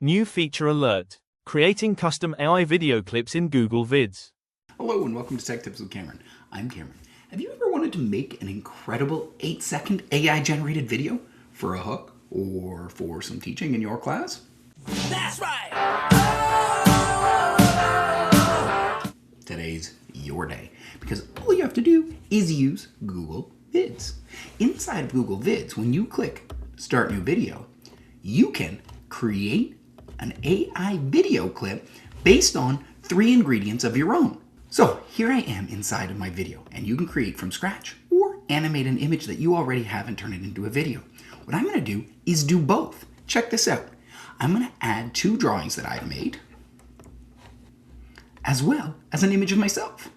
New feature alert. Creating custom AI video clips in Google Vids. Hello and welcome to Tech Tips with Cameron. I'm Cameron. Have you ever wanted to make an incredible 8-second AI-generated video for a hook or for some teaching in your class? That's right! Today's your day, because all you have to do is use Google Vids. Inside of Google Vids, when you click Start New Video, you can create an AI video clip based on 3 ingredients of your own. So here I am inside of my video, and you can create from scratch or animate an image that you already have and turn it into a video. What I'm going to do is do both. Check this out. I'm going to add 2 drawings that I've made, as well as an image of myself.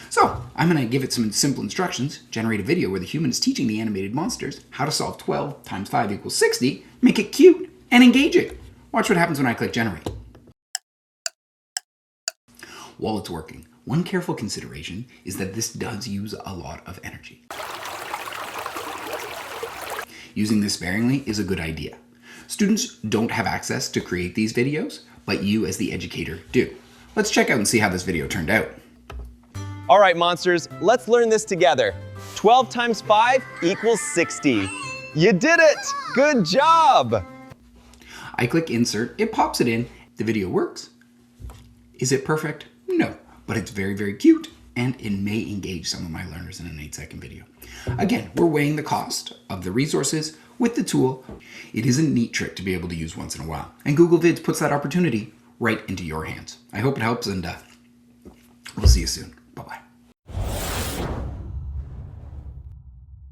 So I'm going to give it some simple instructions, generate a video where the human is teaching the animated monsters how to solve 12 times 5 equals 60, make it cute, and engaging. Watch what happens when I click generate. While it's working, one careful consideration is that this does use a lot of energy. Using this sparingly is a good idea. Students don't have access to create these videos, but you as the educator do. Let's check out and see how this video turned out. All right, monsters, let's learn this together. 12 times 5 equals 60. You did it! Good job! I click insert, it pops it in, the video works. Is it perfect? No, but it's very, very cute, and it may engage some of my learners in an 8-second video. Again, we're weighing the cost of the resources with the tool. It is a neat trick to be able to use once in a while, and Google Vids puts that opportunity right into your hands. I hope it helps, and we'll see you soon. Bye-bye.